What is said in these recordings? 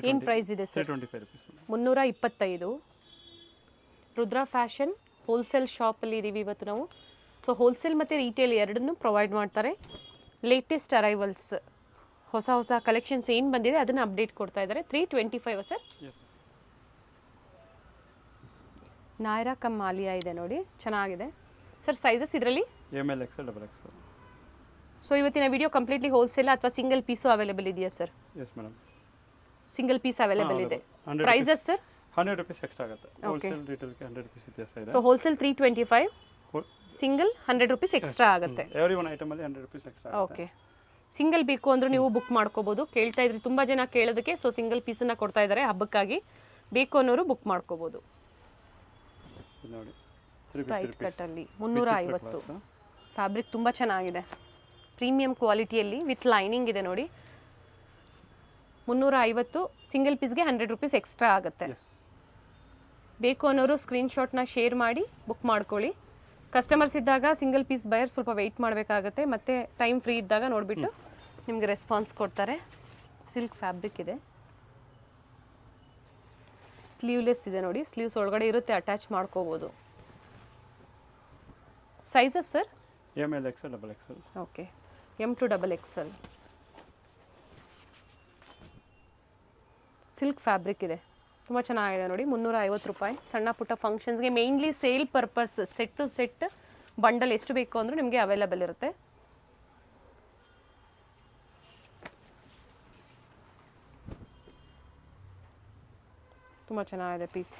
ಏನು ಪ್ರೈಸ್ ಇದೆ sir? 325 rupees. 325. Rudra fashion wholesale ಶಾಪಲ್ಲಿ ಇದ್ದೀವಿ ಇವತ್ತು ನಾವು. ಸೊ ಹೋಲ್ಸೇಲ್ ಮತ್ತು ರೀಟೇಲ್ ಎರಡನ್ನೂ ಪ್ರೊವೈಡ್ ಮಾಡ್ತಾರೆ. ಲೇಟೆಸ್ಟ್ ಅರೈವಲ್ಸ್ ಹೊಸ ಹೊಸ ಕಲೆಕ್ಷನ್ಸ್ ಏನು ಬಂದಿದೆ ಅದನ್ನು ಅಪ್ಡೇಟ್ ಕೊಡ್ತಾ ಇದ್ದಾರೆ. 325 ಸರ್? Yes. ನಾಯರಾ ಕಮ್ ಮಾಲಿಯಾ ಇದೆ ನೋಡಿ, ಚೆನ್ನಾಗಿದೆ ಸರ್. ಸೈಜಸ್ ಇದರಲ್ಲಿ ML XL double XL. So ಇವತ್ತಿನ ವಿಡಿಯೋ ಕಂಪ್ಲೀಟ್ಲಿ ಹೋಲ್ಸೇಲ್ ಅಥವಾ ಸಿಂಗಲ್ ಪೀಸು ಅವೈಲೇಬಲ್ ಇದೆಯಾ sir? Yes madam. Single piece available ಇದೆ. 100 ಪ್ರೈಸಸ್ ಸರ್? 100 rupees ಎಕ್ಸ್ಟ್ರಾ ಆಗುತ್ತೆ. ಹೋಲ್ಸೇಲ್ ರಿಟೇಲ್ ಗೆ 100 rupees ವ್ಯತ್ಯಾಸ ಇದೆ. So wholesale 325, single 100 rupees extra ಆಗುತ್ತೆ. ಎವ್ರಿ ಒನ್ ಐಟಮ್ ಅಲ್ಲಿ 100 rupees ಎಕ್ಸ್ಟ್ರಾ ಆಗುತ್ತೆ. ಓಕೆ. ಸಿಂಗಲ್ ಬೇಕು ಅಂದ್ರೂ ನೀವು ಬುಕ್ ಮಾಡ್ಕೋಬಹುದು. ಕೇಳ್ತಾ ಇದ್ರಿ ತುಂಬಾ ಜನ ಕೇಳೋದಕ್ಕೆ, ಸೊ ಸಿಂಗಲ್ ಪೀಸನ್ನ ಕೊಡ್ತಾ ಇದ್ದಾರೆ ಹಬ್ಬಕ್ಕಾಗಿ. ಬೇಕು ಅನ್ನೋರು ಬುಕ್ ಮಾಡ್ಕೋಬಹುದು. ನೋಡಿ ಸ್ಟ್ರೈಟ್ ಕಟ್ ಅಲ್ಲಿ 350. ಫ್ಯಾಬ್ರಿಕ್ ತುಂಬಾ ಚೆನ್ನಾಗಿದೆ, ಪ್ರೀಮಿಯಂ ಕ್ವಾಲಿಟಿಯಲ್ಲಿ ವಿತ್ ಲೈನಿಂಗ್ ಇದೆ ನೋಡಿ. 350, ಸಿಂಗಲ್ ಪೀಸ್ಗೆ 100 rupees ಎಕ್ಸ್ಟ್ರಾ ಆಗುತ್ತೆ. ಬೇಕು ಅನ್ನೋರು ಸ್ಕ್ರೀನ್ಶಾಟ್ನ ಶೇರ್ ಮಾಡಿ ಬುಕ್ ಮಾಡ್ಕೊಳ್ಳಿ. ಕಸ್ಟಮರ್ಸ್ ಇದ್ದಾಗ ಸಿಂಗಲ್ ಪೀಸ್ ಬಯರ್ ಸ್ವಲ್ಪ ವೆಯ್ಟ್ ಮಾಡಬೇಕಾಗುತ್ತೆ, ಮತ್ತು ಟೈಮ್ ಫ್ರೀ ಇದ್ದಾಗ ನೋಡಿಬಿಟ್ಟು ನಿಮಗೆ ರೆಸ್ಪಾನ್ಸ್ ಕೊಡ್ತಾರೆ. ಸಿಲ್ಕ್ ಫ್ಯಾಬ್ರಿಕ್ ಇದೆ, ಸ್ಲೀವ್ಲೆಸ್ ಇದೆ ನೋಡಿ. ಸ್ಲೀವ್ಸ್ ಒಳಗಡೆ ಇರುತ್ತೆ, ಅಟ್ಯಾಚ್ ಮಾಡ್ಕೋಬೋದು. Sizes sir? ML XL double XL. Okay, M to double XL. Silk fabric ಇದೆ, ತುಂಬ ಚೆನ್ನಾಗಿದೆ ನೋಡಿ. 350 ರೂಪಾಯಿ. ಸಣ್ಣ ಪುಟ್ಟ ಫಂಕ್ಷನ್ಸ್ಗೆ, mainly sale purpose, set to set bundle ಎಷ್ಟು ಬೇಕು ಅಂದರೂ ನಿಮಗೆ ಅವೈಲೇಬಲ್ ಇರುತ್ತೆ. ತುಂಬ ಚೆನ್ನಾಗಿದೆ ಪೀಸ್,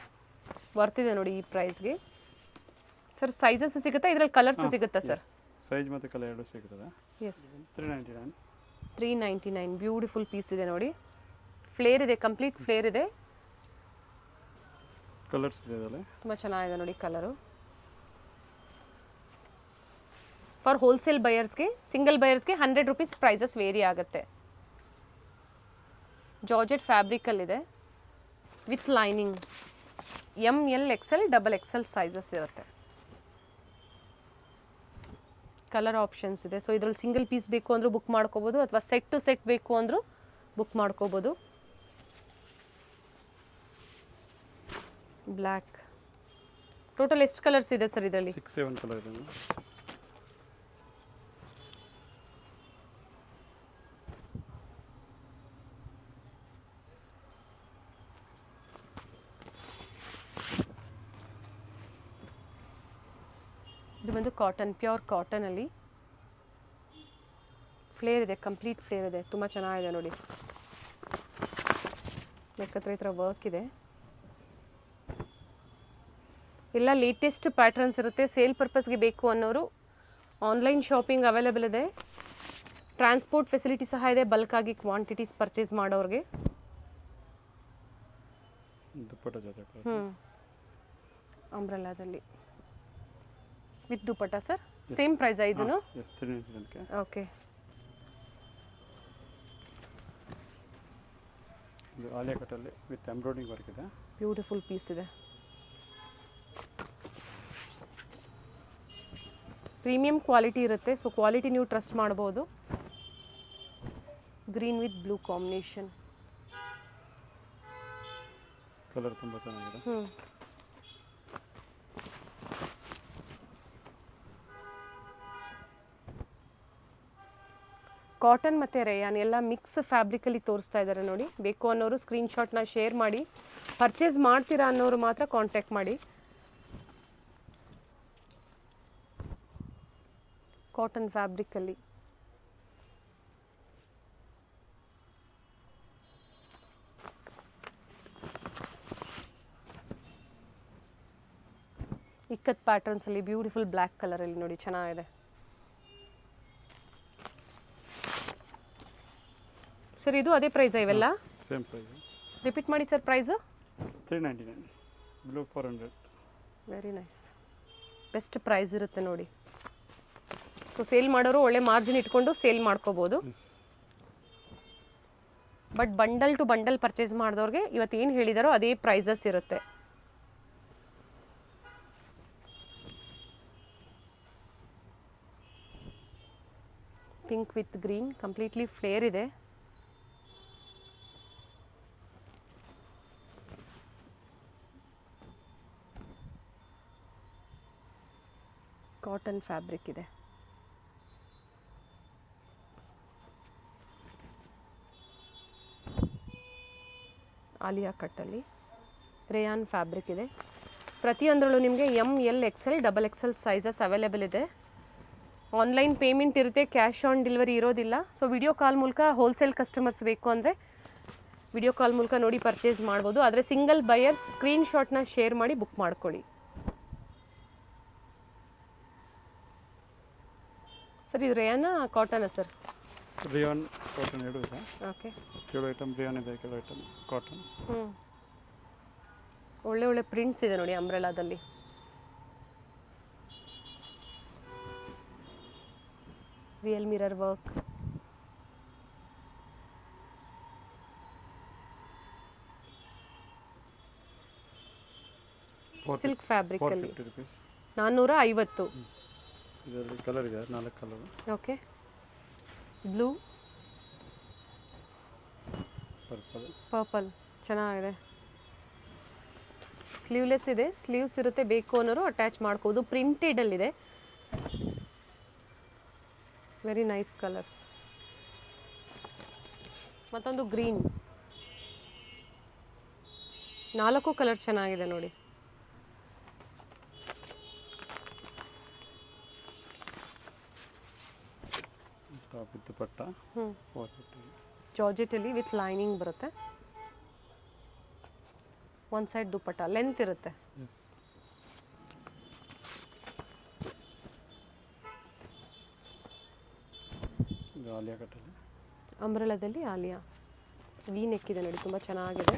ವರ್ತಿದೆ ನೋಡಿ ಈ ಪ್ರೈಸ್ಗೆ. ಸರ್ ಸೈಜಸ್ ಸಿಗುತ್ತಾ ಇದರಲ್ಲಿ? ಕಲರ್ಸ್ ಸಿಗುತ್ತಾ ಸರ್? ಸೈಜ್ ಮತ್ತು ಕಲರ್ ಎರಡು ಸಿಗುತ್ತದೆ. ಎಸ್. 399. 399. ಬ್ಯೂಟಿಫುಲ್ ಪೀಸ್ ಇದೆ ನೋಡಿ. ಫ್ಲೇರ್ ಇದೆ, ಕಂಪ್ಲೀಟ್ ಫ್ಲೇರ್ ಇದೆ. ಕಲರ್ಸ್ ಇದೆ ಇದರಲ್ಲಿ, ತುಂಬ ಚೆನ್ನಾಗಿದೆ ನೋಡಿ ಕಲರು. ಫಾರ್ ಹೋಲ್ಸೇಲ್ ಬಯರ್ಸ್ಗೆ, ಸಿಂಗಲ್ ಬಯರ್ಸ್ಗೆ 100 rupees ಪ್ರೈಸಸ್ ವೇರಿ ಆಗುತ್ತೆ. ಜಾರ್ಜೆಟ್ ಫ್ಯಾಬ್ರಿಕಲ್ಲಿದೆ with lining. ML XL double XL sizes ಇರುತ್ತೆ. ಕಲರ್ ಆಪ್ಷನ್ಸ್ ಇದೆ. ಸೊ ಇದರಲ್ಲಿ ಸಿಂಗಲ್ ಪೀಸ್ ಬೇಕು ಅಂದರೂ ಬುಕ್ ಮಾಡ್ಕೋಬೋದು, ಅಥವಾ ಸೆಟ್ ಟು ಸೆಟ್ ಬೇಕು ಅಂದರೂ ಬುಕ್ ಮಾಡ್ಕೋಬೋದು. ಬ್ಲ್ಯಾಕ್. ಟೋಟಲ್ ಎಷ್ಟು ಕಲರ್ಸ್ ಇದೆ ಸರ್ ಇದರಲ್ಲಿ? 6-7 ಕಲರ್ ಇದೆ. ಇದು ಬಂದು ಕಾಟನ್, ಪ್ಯೂರ್ ಕಾಟನಲ್ಲಿ ಫ್ಲೇರ್ ಇದೆ, ಕಂಪ್ಲೀಟ್ ಫ್ಲೇರ್ ಇದೆ. ತುಂಬ ಚೆನ್ನಾಗಿದೆ ನೋಡಿ. ನೆಕ್ ಹತ್ರ ಈ ಥರ ವರ್ಕ್ ಇದೆ. ಎಲ್ಲ ಲೇಟೆಸ್ಟ್ ಪ್ಯಾಟ್ರನ್ಸ್ ಇರುತ್ತೆ. ಸೇಲ್ ಪರ್ಪಸ್ಗೆ ಬೇಕು ಅನ್ನೋರು ಆನ್ಲೈನ್ ಶಾಪಿಂಗ್ ಅವೈಲೇಬಲ್ ಇದೆ. ಟ್ರಾನ್ಸ್ಪೋರ್ಟ್ ಫೆಸಿಲಿಟಿ ಸಹ ಇದೆ ಬಲ್ಕಾಗಿ ಕ್ವಾಂಟಿಟೀಸ್ ಪರ್ಚೇಸ್ ಮಾಡೋರಿಗೆ. ದುಪ್ಪಟ್ಟ ಜೊತೆ ಅಂಬ್ರೆಲಾದಲ್ಲಿ with dupatta sir. Same price ಇದನ್ನು? Yes, 399. ಓಕೆ. ಇದು ಆಲಿಯಾ ಕಟ್ಟಲ್ಲಿ ವಿತ್ ಎಂಬ್ರಾಯ್ಡಿಂಗ್ ವರ್ಕ್ ಇದೆ. ಬ್ಯೂಟಿಫುಲ್ ಪೀಸ್ ಇದೆ. ಪ್ರೀಮಿಯಂ ಕ್ವಾಲಿಟಿ ಇರುತ್ತೆ, ಸೊ ಕ್ವಾಲಿಟಿ ನೀವು ಟ್ರಸ್ಟ್ ಮಾಡ್ಬೋದು. Green with blue combination. Colour ತುಂಬ ಚೆನ್ನಾಗಿದೆ. ಕಾಟನ್ ಮತ್ತು ರೇಯಾನ್ ಎಲ್ಲ ಮಿಕ್ಸ್ ಫ್ಯಾಬ್ರಿಕಲ್ಲಿ ತೋರಿಸ್ತಾ ಇದ್ದಾರೆ ನೋಡಿ. ಬೇಕು ಅನ್ನೋರು ಸ್ಕ್ರೀನ್ಶಾಟ್ನ ಶೇರ್ ಮಾಡಿ. ಪರ್ಚೇಸ್ ಮಾಡ್ತೀರಾ ಅನ್ನೋರು ಮಾತ್ರ ಕಾಂಟ್ಯಾಕ್ಟ್ ಮಾಡಿ. ಕಾಟನ್ ಫ್ಯಾಬ್ರಿಕಲ್ಲಿ ಇಕ್ಕತ್ ಪ್ಯಾಟರ್ನ್ಸಲ್ಲಿ ಬ್ಯೂಟಿಫುಲ್ ಬ್ಲ್ಯಾಕ್ ಕಲರಲ್ಲಿ ನೋಡಿ, ಚೆನ್ನಾಗಿದೆ. ಸರ್ ಇದು ಅದೇ ಪ್ರೈಸ್ ಇವೆಲ್ಲ? Same price. ರಿಪೀಟ್ ಮಾಡಿ sir price. 399. Blue 400. Very nice. Best price ಇರುತ್ತೆ ನೋಡಿ. ಸೊ ಸೇಲ್ ಮಾಡೋರು ಒಳ್ಳೆ ಮಾರ್ಜಿನ್ ಇಟ್ಕೊಂಡು ಸೇಲ್ ಮಾಡ್ಕೋಬೋದು. But bundle to bundle purchase ಮಾಡಿದವ್ರಿಗೆ ಇವತ್ತು ಏನು ಹೇಳಿದಾರೋ ಅದೇ ಪ್ರೈಸಸ್ ಇರುತ್ತೆ. Pink with green completely flare ಇದೆ. ಕಾಟನ್ ಫ್ಯಾಬ್ರಿಕ್ ಇದೆ. ಆಲಿಯಾ ಕಟ್ಟಲ್ಲಿ ರೇಯಾನ್ ಫ್ಯಾಬ್ರಿಕ್ ಇದೆ. ಪ್ರತಿಯೊಂದರಲ್ಲೂ ನಿಮಗೆ ML XL XXL sizes available ಇದೆ. ಆನ್ಲೈನ್ ಪೇಮೆಂಟ್ ಇರುತ್ತೆ, ಕ್ಯಾಶ್ ಆನ್ ಡೆಲಿವರಿ ಇರೋದಿಲ್ಲ. ಸೊ ವಿಡಿಯೋ ಕಾಲ್ ಮೂಲಕ ಹೋಲ್ಸೇಲ್ ಕಸ್ಟಮರ್ಸ್ ಬೇಕು ಅಂದರೆ ವಿಡಿಯೋ ಕಾಲ್ ಮೂಲಕ ನೋಡಿ ಪರ್ಚೇಸ್ ಮಾಡ್ಬೋದು. ಆದರೆ ಸಿಂಗಲ್ ಬಯರ್ಸ್ ಸ್ಕ್ರೀನ್ಶಾಟ್ನ ಶೇರ್ ಮಾಡಿ ಬುಕ್ ಮಾಡ್ಕೊಳ್ಳಿ. ಸರ್ ಇದು ರೇಯಾನ ಕಾಟನಾ ಸರ್? ರಿಯಾನ್ ಕಾಟನ್ ಎರಡು ಇದೆ. ಓಕೆ, ಕೆಲವು ಐಟಮ್ ರಿಯಾನ್ ಇದೆ, ಕೆಲವು ಐಟಮ್ ಕಾಟನ್. ಒಳ್ಳೆ ಒಳ್ಳೆ ಪ್ರಿಂಟ್ಸ್ ಇದೆ ನೋಡಿ ಅಂಬ್ರೆಲಾದಲ್ಲಿ. Real mirror work. Silk fabric ಅಲ್ಲಿ 450 rupees. 450. ಇದರಲ್ಲಿ ಕಲರ್ ಇದೆ, 4 ಕಲರ್. ಓಕೆ, ಬ್ಲೂ, ಪರ್ಪಲ್ ಚೆನ್ನಾಗಿದೆ. ಸ್ಲೀವ್ಲೆಸ್ ಇದೆ, ಸ್ಲೀವ್ಸ್ ಇರುತ್ತೆ, ಬೇಕು ಅನ್ನೋರು ಅಟ್ಯಾಚ್ ಮಾಡ್ಕೋದು. ಪ್ರಿಂಟೆಡಲ್ಲಿದೆ, ವೆರಿ ನೈಸ್ ಕಲರ್ಸ್. ಮತ್ತೊಂದು ಗ್ರೀನ್, 4 ಕಲರ್ ಚೆನ್ನಾಗಿದೆ ನೋಡಿ. ಟಾಪ್ ವಿತ್ ಪಟ್ಟ 450. ಜಾರ್ಜೆಟಲ್ಲಿ ವಿತ್ ಲೈನಿಂಗ್ ಬರುತ್ತೆ. ಒನ್ ಸೈಡ್ ದುಪ್ಪಟ್ಟ ಲೆಂತ್ ಇರುತ್ತೆ. ಎಸ್. ಇದು ಆಲಿಯಾ ಕಟ್ಟಲ್ಲಿ ಅಂಬ್ರೆಲಾದಲ್ಲಿ ಆಲಿಯಾ ವಿ ನೆಕ್ ಇದೆ ನೋಡಿ, ತುಂಬ ಚೆನ್ನಾಗಿದೆ.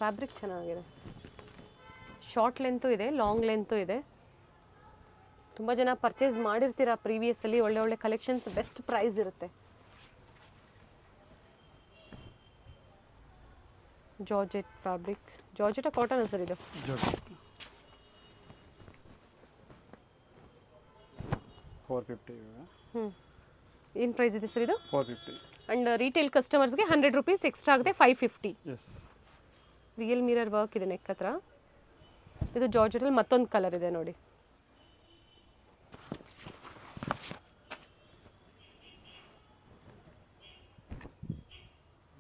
ಫ್ಯಾಬ್ರಿಕ್ ಚೆನ್ನಾಗಿದೆ. ಶಾರ್ಟ್ ಲೆಂತು ಇದೆ, ಲಾಂಗ್ ಲೆಂತು ಇದೆ. ತುಂಬ ಜನ ಪರ್ಚೇಸ್ ಮಾಡಿರ್ತೀರಾ ಪ್ರೀವಿಯಸ್ಸಲ್ಲಿ. ಒಳ್ಳೆ ಒಳ್ಳೆ ಕಲೆಕ್ಷನ್ಸ್, ಬೆಸ್ಟ್ ಪ್ರೈಸ್ ಇರುತ್ತೆ. Georgette fabric. ಜಾರ್ಜೆಟ ಕಾಟನ್ ಸರ್ ಇದು? ಜಾರ್ಜೆಟ್ 450 ಇವಾಗ. ಏನು ಪ್ರೈಸ್ ಇದೆ ಸರ್ ಇದು? 450. ಆ್ಯಂಡ್ ರಿಟೇಲ್ ಕಸ್ಟಮರ್ಸ್ಗೆ 100 rupees ಎಕ್ಸ್ಟ್ರಾ ಆಗುತ್ತೆ, 550. ಎಸ್. ರಿಯಲ್ ಮಿರರ್ ವರ್ಕ್ ಇದೆ ನೆಕ್ ಹತ್ರ. ಇದು ಜಾರ್ಜೆಟಲ್ಲಿ ಮತ್ತೊಂದು ಕಲರ್ ಇದೆ ನೋಡಿ.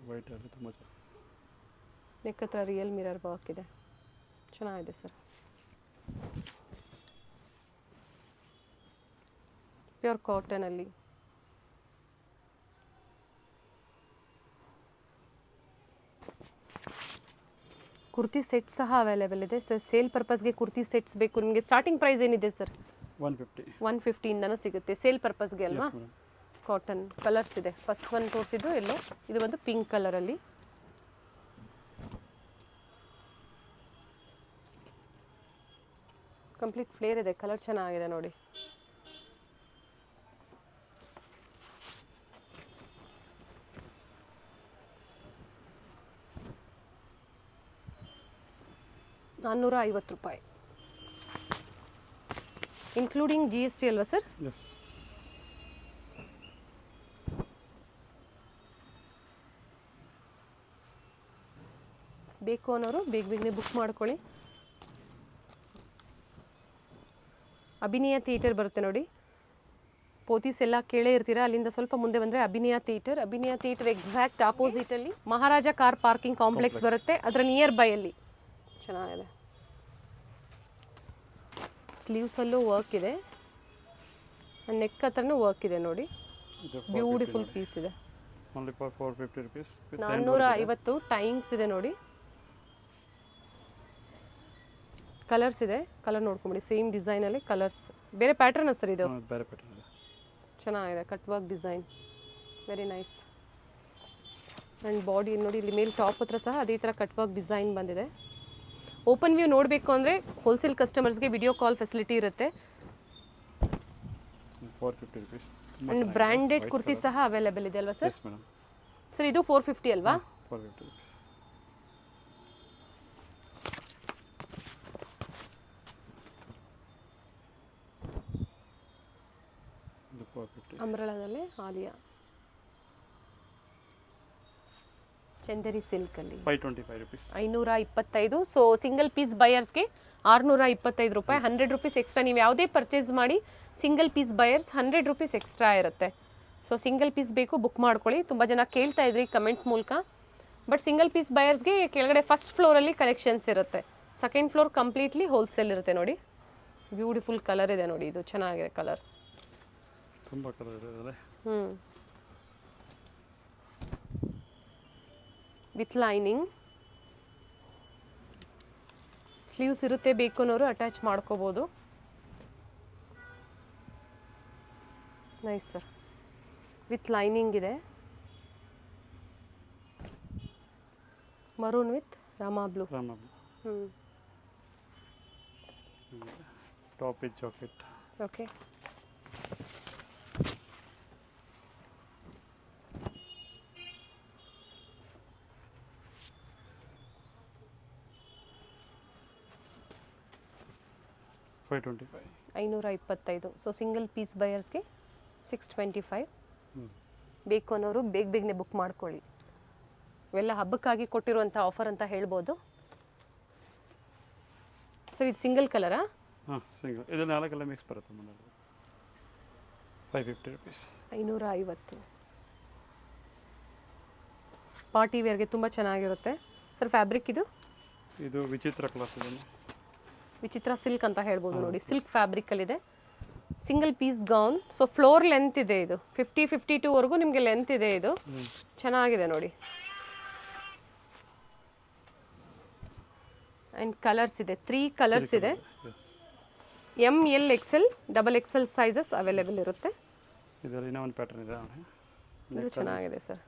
ವೈಟ್ ಅಲ್ಲಿ ತುಂಬ ನೆಕ್ ಹತ್ರ ರಿಯಲ್ ಮಿರರ್ ವರ್ಕ್ ಇದೆ, ಚೆನ್ನಾಗಿದೆ ಸರ್. ಪ್ಯೂರ್ ಕಾಟನಲ್ಲಿ ಕುರ್ತಿ ಸೆಟ್ ಸಹ ಅವೈಲೇಬಲ್ ಇದೆ ಸರ್. ಸೇಲ್ ಪರ್ಪಸ್ಗೆ ಕುರ್ತಿ ಸೆಟ್ಸ್ ಬೇಕು ನಿಮಗೆ. ಸ್ಟಾರ್ಟಿಂಗ್ ಪ್ರೈಸ್ ಏನಿದೆ ಸರ್? 150. 150 ಇಂದನೂ ಸಿಗುತ್ತೆ ಸೇಲ್ ಪರ್ಪಸ್ಗೆ ಅಲ್ವಾ? ಕಾಟನ್ ಕಲರ್ಸ್ ಇದೆ. ಫಸ್ಟ್ ಒನ್ ತೋರಿಸಿದ್ದು ಎಲ್ಲೋ, ಇದು ಒಂದು ಪಿಂಕ್ ಕಲರಲ್ಲಿ. ಕಂಪ್ಲೀಟ್ ಫ್ಲೇರ್ ಇದೆ, ಕಲರ್ ಚೆನ್ನಾಗಿದೆ ನೋಡಿ. ₹450 ಇನ್ಕ್ಲೂಡಿಂಗ್ GST ಅಲ್ವಾ ಸರ್? ಎಸ್. ಬೇಕು ಅನ್ನೋರು ಬೇಗ ಬೇಗನೆ ಬುಕ್ ಮಾಡ್ಕೊಳ್ಳಿ. ಅಭಿನಯ ಥಿಯೇಟರ್ ಬರುತ್ತೆ ನೋಡಿ, ಪೋತೀಸ್ ಎಲ್ಲ ಕೇಳೇ ಇರ್ತೀರಾ. ಅಲ್ಲಿಂದ ಸ್ವಲ್ಪ ಮುಂದೆ ಬಂದರೆ Abhinaya theatre. Abhinaya theatre exact ಆಪೋಸಿಟಲ್ಲಿ ಮಹಾರಾಜ ಕಾರ್ ಪಾರ್ಕಿಂಗ್ ಕಾಂಪ್ಲೆಕ್ಸ್ ಬರುತ್ತೆ, ಅದರ ನಿಯರ್ ಬೈಯಲ್ಲಿ. ಚೆನ್ನಾಗಿದೆ. ಸ್ಲೀವ್ಸಲ್ಲೂ ವರ್ಕ್ ಇದೆ, ನೆಕ್ ಹತ್ರನೂ ವರ್ಕ್ ಇದೆ ನೋಡಿ. ಬ್ಯೂಟಿಫುಲ್ ಪೀಸ್ ಇದೆ. Only for 450 rupees. 450 ಟೈಮ್ಸ್ ಇದೆ ನೋಡಿ. ಕಲರ್ಸ್ ಇದೆ, ಕಲರ್ ನೋಡ್ಕೊಂಬಿಡಿ. ಸೇಮ್ ಡಿಸೈನಲ್ಲಿ ಕಲರ್ಸ್. ಬೇರೆ ಪ್ಯಾಟರ್ನ್ ಸರ್ ಇದು? ಬೇರೆ ಪ್ಯಾಟರ್ನ್ ಇದೆ, ಚೆನ್ನಾಗಿದೆ. Cut work design, very nice. And body ನೋಡಿ, ಇಲ್ಲಿ ಮೇಲೆ ಟಾಪ್ ಹತ್ರ ಸಹ ಅದೇ ಥರ ಕಟ್ ವರ್ಕ್ ಡಿಸೈನ್ ಬಂದಿದೆ. ಓಪನ್ ವ್ಯೂ ನೋಡಬೇಕು ಅಂದರೆ ಹೋಲ್ಸೇಲ್ ಕಸ್ಟಮರ್ಸ್ಗೆ ವಿಡಿಯೋ ಕಾಲ್ ಫೆಸಿಲಿಟಿ ಇರುತ್ತೆ. 450 rupees. ಆ್ಯಂಡ್ ಬ್ರ್ಯಾಂಡೆಡ್ ಕುರ್ತಿ ಸಹ ಅವೈಲೇಬಲ್ ಇದೆ ಅಲ್ವಾ ಸರ್? Yes madam. ಸರ್ ಇದು 450 ಅಲ್ವಾ? 450 rupees. ಇದು 450. ಅಂಬ್ರೆಲಾದಲ್ಲಿ ಆಲಿಯಾ ಚಂದೇರಿ ಸಿಲ್ಕಲ್ಲಿ 525 rupees. 525. ಸೊ ಸಿಂಗಲ್ ಪೀಸ್ ಬಯರ್ಸ್ಗೆ 625 ರೂಪಾಯಿ, 100 ರುಪೀಸ್ ಎಕ್ಸ್ಟ್ರಾ. ನೀವು ಯಾವುದೇ ಪರ್ಚೇಸ್ ಮಾಡಿ single piece buyers 100 rupees extra ಇರುತ್ತೆ. ಸೊ ಸಿಂಗಲ್ ಪೀಸ್ ಬೇಕು ಬುಕ್ ಮಾಡ್ಕೊಳ್ಳಿ. ತುಂಬ ಜನ ಕೇಳ್ತಾ ಇದ್ರಿ ಕಮೆಂಟ್ ಮೂಲಕ. ಬಟ್ ಸಿಂಗಲ್ ಪೀಸ್ ಬಯರ್ಸ್ಗೆ ಕೆಳಗಡೆ ಫಸ್ಟ್ ಫ್ಲೋರಲ್ಲಿ ಕಲೆಕ್ಷನ್ಸ್ ಇರುತ್ತೆ, ಸೆಕೆಂಡ್ ಫ್ಲೋರ್ ಕಂಪ್ಲೀಟ್ಲಿ ಹೋಲ್ಸೇಲ್ ಇರುತ್ತೆ. ನೋಡಿ ಬ್ಯೂಟಿಫುಲ್ ಕಲರ್ ಇದೆ ನೋಡಿ, ಇದು ಚೆನ್ನಾಗಿದೆ ಕಲರ್. ತುಂಬ ಕಲರ್ ಇದೆ. ವಿತ್ ಲೈನಿಂಗ್ ಸ್ಲೀವ್ಸ್ ಇರುತ್ತೆ, ಬೇಕು ಅನ್ನೋರು ಅಟ್ಯಾಚ್ ಮಾಡ್ಕೋಬೋದು. ನೈಸ್ ಸರ್, ವಿತ್ ಲೈನಿಂಗ್ ಇದೆ. Maroon with Rama blue. Top with jacket. Okay, $525. So single piece ಬಯರ್ಸ್ಗೆ 625. ಬೇಕು ಅನ್ನೋರು ಬೇಗನೆ ಬುಕ್ ಮಾಡ್ಕೊಳ್ಳಿ. ಇವೆಲ್ಲ ಹಬ್ಬಕ್ಕಾಗಿ ಕೊಟ್ಟಿರುವಂಥ ಆಫರ್ ಅಂತ ಹೇಳ್ಬೋದು. ಸರ್ ಇದು ಸಿಂಗಲ್ ಕಲರಾ? ಹಾಂ ಸಿಂಗಲ್. ಇದು 4 ಕಲರ್ ಮಿಕ್ಸ್ ಬರುತ್ತೆ ಮೇಡಮ್. 550 rupees. 550. ಪಾರ್ಟಿ ವೇರ್ಗೆ ತುಂಬ ಚೆನ್ನಾಗಿರುತ್ತೆ. ಸರ್ ಫ್ಯಾಬ್ರಿಕ್ ಇದು ವಿಚಿತ್ರ ಕ್ಲಾತ್ ಇದೆ. ವಿಚಿತ್ರ ಸಿಲ್ಕ್ ಅಂತ ಹೇಳ್ಬೋದು ನೋಡಿ, ಸಿಲ್ಕ್ ಫ್ಯಾಬ್ರಿಕಲ್ಲಿದೆ. Single piece gown. So floor length ಇದೆ, ಇದು 50-52ವರೆಗೂ ನಿಮಗೆ ಲೆಂತ್ ಇದೆ. ಇದು ಚೆನ್ನಾಗಿದೆ ನೋಡಿ. ಆ್ಯಂಡ್ ಕಲರ್ಸ್ ಇದೆ, 3 ಕಲರ್ಸ್ ಇದೆ. M, L, XL, XXL sizes available ಇರುತ್ತೆ. ಇದರಲ್ಲಿ ಇನ್ನೂ ಒಂದು ಪ್ಯಾಟರ್ನ್ ಇದೆ. ಇದು ಚೆನ್ನಾಗಿದೆ ಸರ್.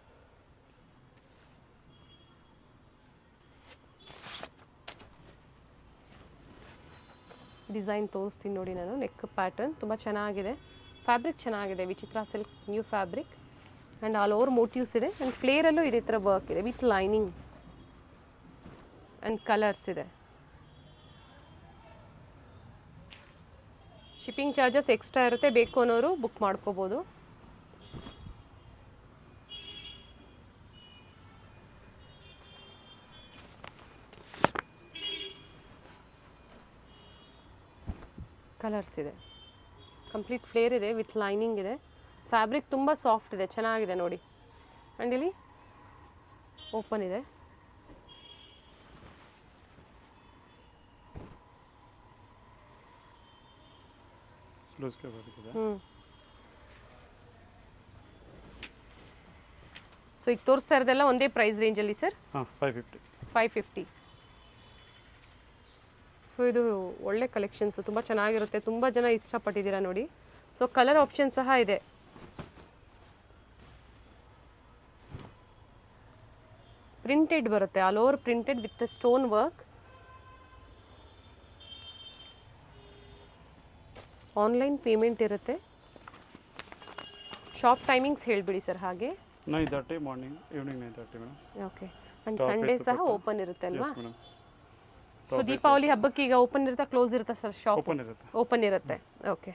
ಡಿಸೈನ್ ತೋರಿಸ್ತೀನಿ ನೋಡಿ ನಾನು. ನೆಕ್ ಪ್ಯಾಟರ್ನ್ ತುಂಬ ಚೆನ್ನಾಗಿದೆ, ಫ್ಯಾಬ್ರಿಕ್ ಚೆನ್ನಾಗಿದೆ, ವಿಚಿತ್ರ silk new fabric. And all over motives ಇದೆ. ಆ್ಯಂಡ್ ಫ್ಲೇರಲ್ಲೂ ಇದೇ ಥರ ವರ್ಕ್ ಇದೆ ವಿತ್ ಲೈನಿಂಗ್. ಆ್ಯಂಡ್ ಕಲರ್ಸ್ ಇದೆ. ಶಿಪ್ಪಿಂಗ್ ಚಾರ್ಜಸ್ ಎಕ್ಸ್ಟ್ರಾ ಇರುತ್ತೆ, ಬೇಕು ಅನ್ನೋರು ಬುಕ್ ಮಾಡ್ಕೋಬೋದು. ಕಲರ್ಸ್ ಇದೆ, ಕಂಪ್ಲೀಟ್ ಫ್ಲೇರ್ ಇದೆ ವಿತ್ ಲೈನಿಂಗ್ ಇದೆ. ಫ್ಯಾಬ್ರಿಕ್ ತುಂಬ ಸಾಫ್ಟ್ ಇದೆ, ಚೆನ್ನಾಗಿದೆ ನೋಡಿ. ಆ್ಯಂಡ್ ಇಲ್ಲಿ ಓಪನ್ ಇದೆ. ಸೊ ಈಗ ತೋರಿಸ್ತಾ ಇರೋದೆಲ್ಲ ಒಂದೇ ಪ್ರೈಸ್ ರೇಂಜಲ್ಲಿ ಸರ್? 550. ಸೊ ಇದು ಒಳ್ಳೆ ಕಲೆಕ್ಷನ್ಸು, ತುಂಬ ಚೆನ್ನಾಗಿರುತ್ತೆ, ತುಂಬ ಜನ ಇಷ್ಟಪಟ್ಟಿದ್ದೀರಾ ನೋಡಿ. ಸೊ ಕಲರ್ ಆಪ್ಷನ್ ಸಹ ಇದೆ. ಪ್ರಿಂಟೆಡ್ ಬರುತ್ತೆ, all over printed with stone work. Online payment ಇರುತ್ತೆ. ಶಾಪ್ ಟೈಮಿಂಗ್ಸ್ ಹೇಳಿಬಿಡಿ ಸರ್ ಹಾಗೆ. 9:30 morning, evening 9:30 madam. Okay. And Sunday ಸಹ ಓಪನ್ ಇರುತ್ತೆ ಅಲ್ವಾ? ಸೊ ದೀಪಾವಳಿ ಹಬ್ಬಕ್ಕೆ ಈಗ ಓಪನ್ ಇರುತ್ತಾ ಕ್ಲೋಸ್ ಇರುತ್ತಾ ಸರ್ ಶಾಪ್? ಓಪನ್ ಇರುತ್ತೆ. ಓಕೆ.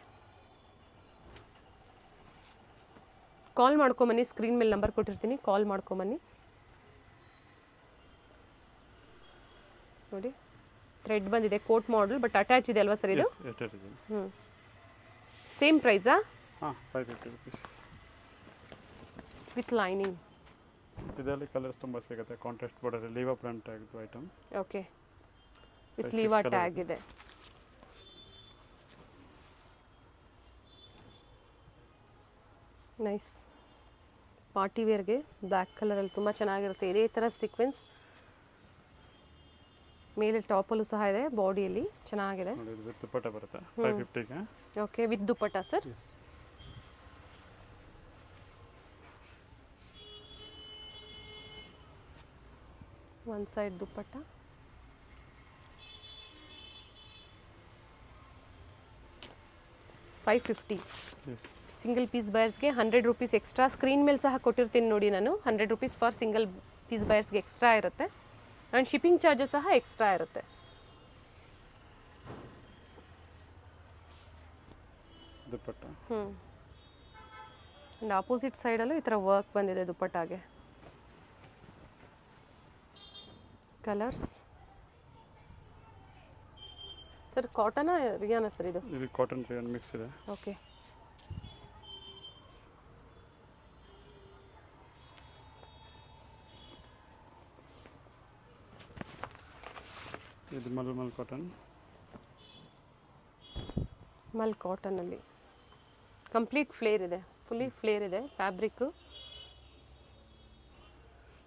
ಕಾಲ್ ಮಾಡ್ಕೊಂಬನ್ನಿ, ಸ್ಕ್ರೀನ್ ಮೇಲೆ ನಂಬರ್ ಕೊಟ್ಟಿರ್ತೀನಿ, ಕಾಲ್ ಮಾಡ್ಕೊಂಬನ್ನಿ. ನೋಡಿ ಥ್ರೆಡ್ ಬಂದಿದೆ, ಕೋಟ್ ಮಾಡಲ್, ಬಟ್ ಅಟ್ಯಾಚ್ ಇದೆ ಅಲ್ವಾ ಸರ್ ಇದು? ಸೇಮ್ ಪ್ರೈಸಾ? 550 rupees. With lining. ಇದರಲ್ಲಿ ಕಲರ್ಸ್ ತುಂಬ ಸಿಗುತ್ತೆ. ಕಾಂಟ್ರಾಸ್ಟ್ ಬಾರ್ಡರ್, ಲೀವಾ ಪ್ರಿಂಟ್ ಆಗಿದ್ದು item. Okay, with Liva tag ಇದೆ. ನೈಸ್. ಪಾರ್ಟಿ ವೇರ್ಗೆ ಬ್ಲ್ಯಾಕ್ ಕಲರಲ್ಲಿ ತುಂಬ ಚೆನ್ನಾಗಿರುತ್ತೆ. ಇದೇ ಥರ ಸೀಕ್ವೆನ್ಸ್ ಮೇಲೆ ಟಾಪಲ್ಲೂ ಸಹ ಇದೆ, ಬಾಡಿಯಲ್ಲಿ ಚೆನ್ನಾಗಿದೆ. ವಿತ್ ದುಪಟ್ಟ ಬರುತ್ತೆ 550ಗೆ. Okay, with dupatta sir. One side dupatta. $550. Single piece ಬಯರ್ಸ್ಗೆ 100 ರೂಪೀಸ್ ಎಕ್ಸ್ಟ್ರಾ. ಸ್ಕ್ರೀನ್ ಮೇಲೆ ಸಹ ಕೊಟ್ಟಿರ್ತೀನಿ ನೋಡಿ ನಾನು. 100 ರೂಪೀಸ್ ಫಾರ್ ಸಿಂಗಲ್ ಪೀಸ್ ಬಯರ್ಸ್ಗೆ ಎಕ್ಸ್ಟ್ರಾ ಇರುತ್ತೆ. ಆ್ಯಂಡ್ ಶಿಪ್ಪಿಂಗ್ ಚಾರ್ಜಸ್ ಸಹ ಎಕ್ಸ್ಟ್ರಾ ಇರುತ್ತೆ. ದುಪಟ್ಟ. ಆ್ಯಂಡ್ ಆಪೋಸಿಟ್ ಸೈಡಲ್ಲೂ ಈ ಥರ ವರ್ಕ್ ಬಂದಿದೆ ದುಪಟ್ಟಾಗೆ. ಕಲರ್ಸ್ ಸರ್ ಕಾಟನಾ ರಿಯಾನ ಸರ್ ಇದು? ಇದು ಕಾಟನ್ ರೇಯನ್ ಮಿಕ್ಸ್ ಇದೆ. ಓಕೆ. ಇದು ಮಲ್ ಕಾಟನ್. ಮಲ್ ಕಾಟನಲ್ಲಿ ಕಂಪ್ಲೀಟ್ ಫ್ಲೇರ್ ಇದೆ, ಫುಲ್ಲಿ ಫ್ಲೇರ್ ಇದೆ ಫ್ಯಾಬ್ರಿಕ್ಕು.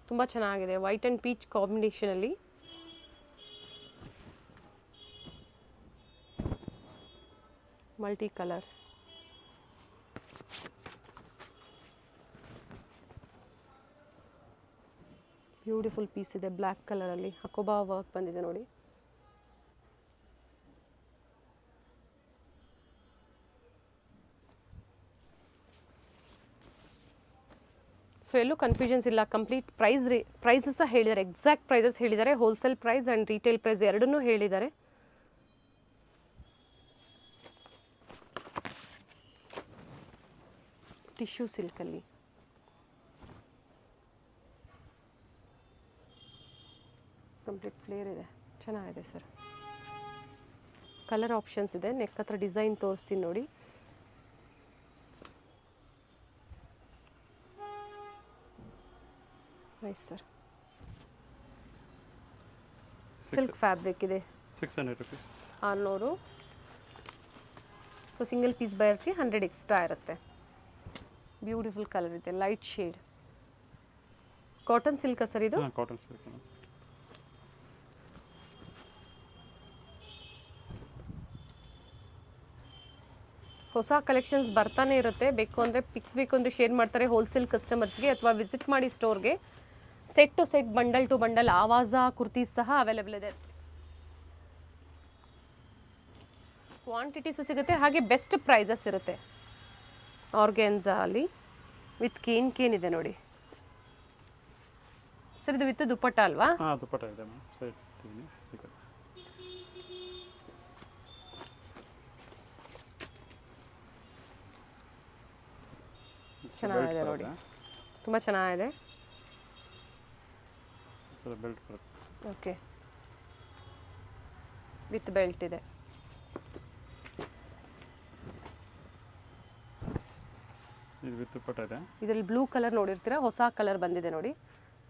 ತುಂಬ ಚೆನ್ನಾಗಿದೆ, ವೈಟ್ ಆ್ಯಂಡ್ ಪೀಚ್ ಕಾಂಬಿನೇಷನಲ್ಲಿ. Multi colours. ಬ್ಯೂಟಿಫುಲ್ ಪೀಸ್ ಇದೆ, ಬ್ಲ್ಯಾಕ್ ಕಲರಲ್ಲಿ ಹಕೋಬಾ ವರ್ಕ್ ಬಂದಿದೆ ನೋಡಿ. ಸೊ ಎಲ್ಲೂ ಕನ್ಫ್ಯೂಷನ್ಸ್ ಇಲ್ಲ, ಕಂಪ್ಲೀಟ್ ಪ್ರೈಸಸ್ ಸಹ ಹೇಳಿದ್ದಾರೆ, ಎಕ್ಸಾಕ್ಟ್ ಪ್ರೈಸಸ್ ಹೇಳಿದ್ದಾರೆ. Wholesale price and retail price ಎರಡನ್ನೂ ಹೇಳಿದ್ದಾರೆ. ಟಿಶ್ಯೂ ಸಿಲ್ಕಲ್ಲಿ ಕಂಪ್ಲೀಟ್ ಫ್ಲೇರ್ ಇದೆ, ಚೆನ್ನಾಗಿದೆ ಸರ್. ಕಲರ್ ಆಪ್ಷನ್ಸ್ ಇದೆ, ನೆಕ್ ಹತ್ರ ಡಿಸೈನ್ ತೋರಿಸ್ತೀನಿ ನೋಡಿ. Nice sir. ಸಿಲ್ಕ್ ಫ್ಯಾಬ್ರಿಕ್ ಇದೆ. 600 rupees. 600. ಸೊ ಸಿಂಗಲ್ ಪೀಸ್ ಬಯರ್ಸ್ಗೆ 100 ಎಕ್ಸ್ಟ್ರಾ ಇರುತ್ತೆ. ಬ್ಯೂಟಿಫುಲ್ ಕಲರ್ ಇದೆ, light shade. Cotton silk sir ಇದು? Cotton silk. ಹೊಸ ಕಲೆಕ್ಷನ್ಸ್ ಬರ್ತಾನೆ ಇರುತ್ತೆ. ಬೇಕು ಅಂದರೆ ಪಿಕ್ಸ್ ಬೇಕು ಅಂದರೆ ಶೇರ್ ಮಾಡ್ತಾರೆ ಹೋಲ್ಸೇಲ್ ಕಸ್ಟಮರ್ಸ್ಗೆ, ಅಥವಾ ವಿಸಿಟ್ ಮಾಡಿ ಸ್ಟೋರ್ಗೆ. Set to set, bundle to bundle ಆವಾಜಾ ಕುರ್ತೀಸ್ ಸಹ ಅವೈಲೇಬಲ್ ಇದೆ. ಕ್ವಾಂಟಿಟೀಸು ಸಿಗುತ್ತೆ, ಹಾಗೆ ಬೆಸ್ಟ್ ಪ್ರೈಸಸ್ ಇರುತ್ತೆ. ಆರ್ಗೆನ್ಜಾ ಅಲ್ಲಿ ವಿತ್ ಕೇನ್ ಇದೆ ನೋಡಿ ಸರ್. ಇದು ವಿತ್ ದುಪ್ಪಟ್ಟ ಅಲ್ವಾ? ಹಾಂ, ದುಪ್ಪಟ್ಟ ಇದೆ ಮ್ಯಾಮ್. ಸೈಡ್ ಸಿಗುತ್ತೆ. ಚೆನ್ನಾಗಿದೆ ನೋಡಿ, ತುಂಬ ಚೆನ್ನಾಗಿದೆ. ಬೆಲ್ಟ್ ಬರುತ್ತೆ. ಓಕೆ, ವಿತ್ ಬೆಲ್ಟ್ ಇದೆ. ಇದು ವಿತ್ ದುಪ್ಪಟ್ಟ ಇದೆ. ಇದರಲ್ಲಿ ಬ್ಲೂ ಕಲರ್ ನೋಡಿರ್ತೀರಾ, ಹೊಸ ಕಲರ್ ಬಂದಿದೆ ನೋಡಿ,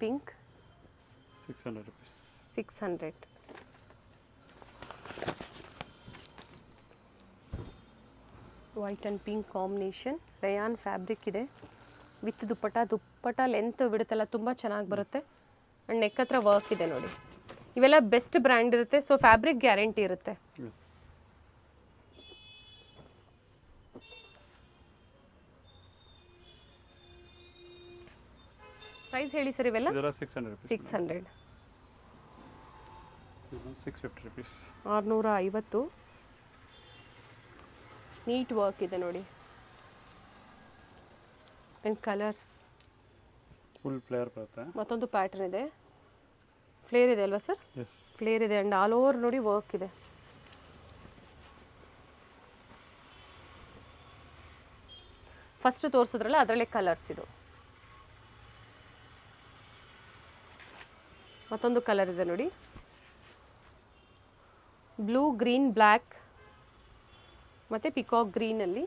pink. 600 rupees. 600. White and pink combination, Riyan fabric ಇದೆ ವಿತ್ ದುಪ್ಪಟ್ಟ ಲೆಂತ್ ಬಿಡುತ್ತಲ್ಲ, ತುಂಬ ಚೆನ್ನಾಗಿ ಬರುತ್ತೆ. ಆ್ಯಂಡ್ ನೆಕ್ ಹತ್ರ ವರ್ಕ್ ಇದೆ ನೋಡಿ. ಇವೆಲ್ಲ ಬೆಸ್ಟ್ ಬ್ರ್ಯಾಂಡ್ ಇರುತ್ತೆ, ಸೊ ಫ್ಯಾಬ್ರಿಕ್ ಗ್ಯಾರಂಟಿ ಇರುತ್ತೆ. Yes. ಪ್ರೈಸ್ ಹೇಳಿ ಸರ್ ಇವೆಲ್ಲ? ಇದೆಲ್ಲ 600 rupees. 600. ಇದು 650 rupees. 650. ನೀಟ್ ವರ್ಕ್ ಇದೆ ನೋಡಿ. ಆ್ಯಂಡ್ ಕಲರ್ಸ್ ಫುಲ್ ಫ್ಲೇರ್ ಬರುತ್ತೆ. ಮತ್ತೊಂದು ಪ್ಯಾಟರ್ನ್ ಇದೆ, ಫ್ಲೇರ್ ಇದೆ ಅಲ್ವಾ ಸರ್? ಎಸ್, ಫ್ಲೇರ್ ಇದೆ ಆ್ಯಂಡ್ ಆಲ್ ಓವರ್ ನೋಡಿ ವರ್ಕ್ ಇದೆ. ಫಸ್ಟ್ ತೋರಿಸಿದ್ರಲ್ಲ ಅದರಲ್ಲೇ ಕಲರ್ಸ್ ಇದು. ಮತ್ತೊಂದು ಕಲರ್ ಇದೆ ನೋಡಿ, ಬ್ಲೂ, ಗ್ರೀನ್, ಬ್ಲ್ಯಾಕ್ ಮತ್ತು ಪಿಕಾಕ್ ಗ್ರೀನಲ್ಲಿ.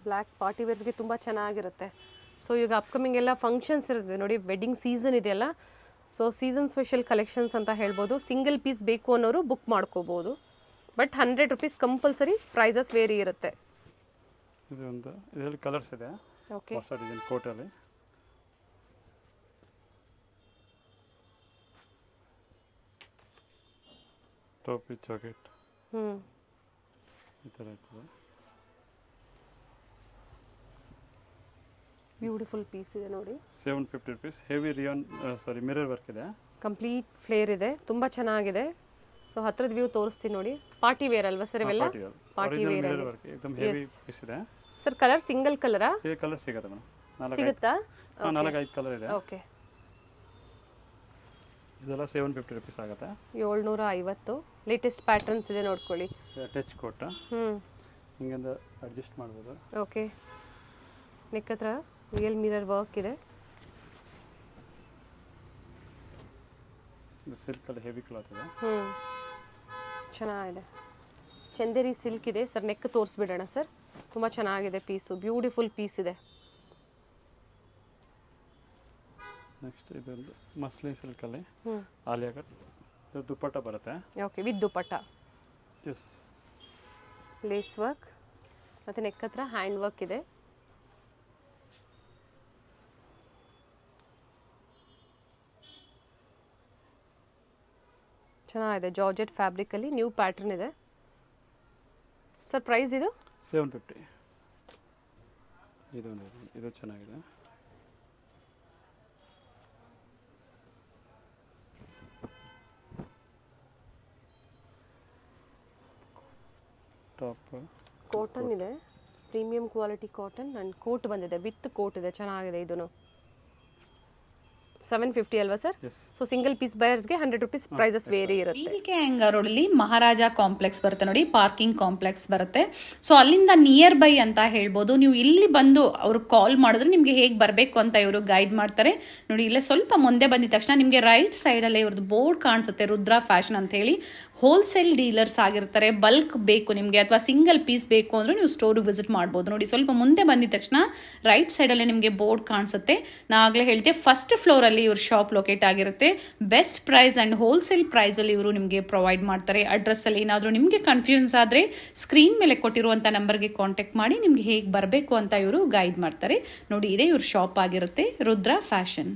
ಬ್ಲ್ಯಾಕ್ ಪಾರ್ಟಿ ವೇರ್ಸ್ಗೆ ತುಂಬ ಚೆನ್ನಾಗಿರುತ್ತೆ. ಸೊ ಈಗ ಅಪ್ಕಮಿಂಗ್ ಎಲ್ಲ ಫಂಕ್ಷನ್ಸ್ ಇರುತ್ತೆ ನೋಡಿ, ವೆಡ್ಡಿಂಗ್ ಸೀಸನ್ ಇದೆಯಲ್ಲ, ಸೊ ಸೀಸನ್ ಸ್ಪೆಷಲ್ ಕಲೆಕ್ಷನ್ಸ್ ಅಂತ ಹೇಳ್ಬೋದು. ಸಿಂಗಲ್ ಪೀಸ್ ಬೇಕು ಅನ್ನೋರು ಬುಕ್ ಮಾಡ್ಕೋಬೋದು. But 100 rupees compulsory, prices vary ಇರುತ್ತೆ. ಇದು ಒಂದು ಇದರಲ್ಲಿ ಕಲರ್ಸ್ ಇದೆ. ಓಕೆ, ಹೊಸ ಡಿಸೈನ್ ಕೋಟಲ್ಲಿ. ಟೋಪಿ ಜಾಕೆಟ್ ಈ ಥರ ಇರ್ತದೆ. ಬ್ಯೂಟಿಫುಲ್ ಪೀಸ್ ಇದೆ ನೋಡಿ. 750 rupees. Heavy rayon mirror work ಇದೆ. ಕಂಪ್ಲೀಟ್ ಫ್ಲೇರ್ ಇದೆ, ತುಂಬ ಚೆನ್ನಾಗಿದೆ. ಸೊ ಹತ್ರದ ವ್ಯೂ ತೋರಿಸ್ತೀನಿ ನೋಡಿ. ಪಾರ್ಟಿ ವೇರ್ ಅಲ್ವಾ ಸರ್ ಇವೆಲ್ಲ? ಪಾರ್ಟಿ ವೇರ್ ಮಿರರ್ ವರ್ಕ್ एकदम ಹೆವಿ ಪೀಸ್ ಇದೆ. ಸರ್ ಕಲರ್ ಸಿಂಗಲ್ ಕಲರಾ? ಈ ಕಲರ್ ಸಿಗುತ್ತೆ ಮೇಡಮ್. ಸಿಗುತ್ತಾ? 4-5 ಕಲರ್ ಇದೆ. ಓಕೆ, ಇದೆಲ್ಲ 750 rupees ಆಗುತ್ತೆ. 750. ಲೇಟೆಸ್ಟ್ ಪ್ಯಾಟರ್ನ್ಸ್ ಇದೆ ನೋಡ್ಕೊಳ್ಳಿ. ಟಚ್ ಕೋಟ್ ಹಿಂಗೆ ಅಡ್ಜಸ್ಟ್ ಮಾಡ್ಬೋದು. ಓಕೆ, ನೆಕ್ ಹತ್ರ ರಿಯಲ್ ಮಿರರ್ ವರ್ಕ್ ಇದೆ. ಇದು ಸಿಲ್ಕಲ್ಲಿ ಹೆವಿ ಕ್ಲಾತ್ ಇದೆ. ಚೆನ್ನಾಗಿದೆ. ಚಂದೇರಿ ಸಿಲ್ಕ್ ಇದೆ ಸರ್. ನೆಕ್ ತೋರಿಸ್ಬಿಡೋಣ ಸರ್. ತುಂಬ ಚೆನ್ನಾಗಿದೆ ಪೀಸು, ಬ್ಯೂಟಿಫುಲ್ ಪೀಸ್ ಇದೆ. ನೆಕ್ಸ್ಟ್ ಇದೊಂದು ಮಸ್ಲಿನ್ ಸಿಲ್ಕಲ್ಲಿ ಆಲಿಯಾ ಕಟ್, ಇದು ದುಪ್ಪಟ್ಟ ಬರುತ್ತೆ. Okay, with dupatta. Yes. Lace work ಮತ್ತು ನೆಕ್ ಹತ್ರ ಹ್ಯಾಂಡ್ ವರ್ಕ್ ಇದೆ. ಚೆನ್ನಾಗಿದೆ. ಜಾರ್ಜೆಟ್ ಫ್ಯಾಬ್ರಿಕಲ್ಲಿ ನ್ಯೂ ಪ್ಯಾಟರ್ನ್ ಇದೆ ಸರ್. ಪ್ರೈಸ್ ಇದು 750. ಇದು ಚೆನ್ನಾಗಿದೆ. ಟಾಪ್ ಕಾಟನ್ ಇದೆ, premium quality cotton and coat ಬಂದಿದೆ, ವಿತ್ ಕೋಟ್ ಇದೆ. ಚೆನ್ನಾಗಿದೆ. ಇದೂ 750 ಅಲ್ವಾ ಸರ್? ಸೊ ಸಿಂಗಲ್ ಪೀಸ್ ಬಯರ್ಸ್ಗೆ 100 ರೂಪೀಸ್ ಪ್ರೈಸಸ್ ವೇರಿ ಇರುತ್ತೆ. PVK ಹ್ಯಾಂಗರ್ ರೋಡಲ್ಲಿ ಮಹಾರಾಜ ಕಾಂಪ್ಲೆಕ್ಸ್ ಬರುತ್ತೆ ನೋಡಿ, ಪಾರ್ಕಿಂಗ್ ಕಾಂಪ್ಲೆಕ್ಸ್ ಬರುತ್ತೆ. ಸೊ ಅಲ್ಲಿಂದ ನಿಯರ್ ಬೈ ಅಂತ ಹೇಳ್ಬೋದು. ನೀವು ಇಲ್ಲಿ ಬಂದು ಅವ್ರಿಗೆ ಕಾಲ್ ಮಾಡಿದ್ರೆ ನಿಮಗೆ ಹೇಗೆ ಬರಬೇಕು ಅಂತ ಇವರು ಗೈಡ್ ಮಾಡ್ತಾರೆ ನೋಡಿ. ಇಲ್ಲೇ ಸ್ವಲ್ಪ ಮುಂದೆ ಬಂದಿದ ತಕ್ಷಣ ನಿಮಗೆ ರೈಟ್ ಸೈಡಲ್ಲೇ ಇವ್ರದ್ದು ಬೋರ್ಡ್ ಕಾಣಿಸುತ್ತೆ, ರುದ್ರಾ ಫ್ಯಾಷನ್ ಅಂತ ಹೇಳಿ. ಹೋಲ್ಸೇಲ್ ಡೀಲರ್ಸ್ ಆಗಿರ್ತಾರೆ. ಬಲ್ಕ್ ಬೇಕು ನಿಮಗೆ ಅಥವಾ ಸಿಂಗಲ್ ಪೀಸ್ ಬೇಕು ಅಂದ್ರೆ ನೀವು ಸ್ಟೋರ್ಗೆ ವಿಸಿಟ್ ಮಾಡ್ಬೋದು ನೋಡಿ. ಸ್ವಲ್ಪ ಮುಂದೆ ಬಂದಿದ ತಕ್ಷಣ ರೈಟ್ ಸೈಡಲ್ಲೇ ನಿಮಗೆ ಬೋರ್ಡ್ ಕಾಣಿಸುತ್ತೆ. ನಾ ಆಗಲೇ ಹೇಳ್ತೆ ಫಸ್ಟ್ ಫ್ಲೋರಲ್ಲಿ ಇವ್ರ ಶಾಪ್ ಲೊಕೇಟ್ ಆಗಿರುತ್ತೆ. ಬೆಸ್ಟ್ ಪ್ರೈಸ್ ಆ್ಯಂಡ್ ಹೋಲ್ಸೇಲ್ ಪ್ರೈಸಲ್ಲಿ ಇವರು ನಿಮಗೆ ಪ್ರೊವೈಡ್ ಮಾಡ್ತಾರೆ. ಅಡ್ರೆಸ್ಸಲ್ಲಿ ಏನಾದರೂ ನಿಮಗೆ ಕನ್ಫ್ಯೂಷನ್ಸ್ ಆದರೆ ಸ್ಕ್ರೀನ್ ಮೇಲೆ ಕೊಟ್ಟಿರುವಂಥ ನಂಬರ್ಗೆ ಕಾಂಟ್ಯಾಕ್ಟ್ ಮಾಡಿ ನಿಮಗೆ ಹೇಗೆ ಬರಬೇಕು ಅಂತ ಇವರು ಗೈಡ್ ಮಾಡ್ತಾರೆ ನೋಡಿ. ಇದೇ ಇವ್ರ ಶಾಪ್ ಆಗಿರುತ್ತೆ, ರುದ್ರಾ ಫ್ಯಾಷನ್.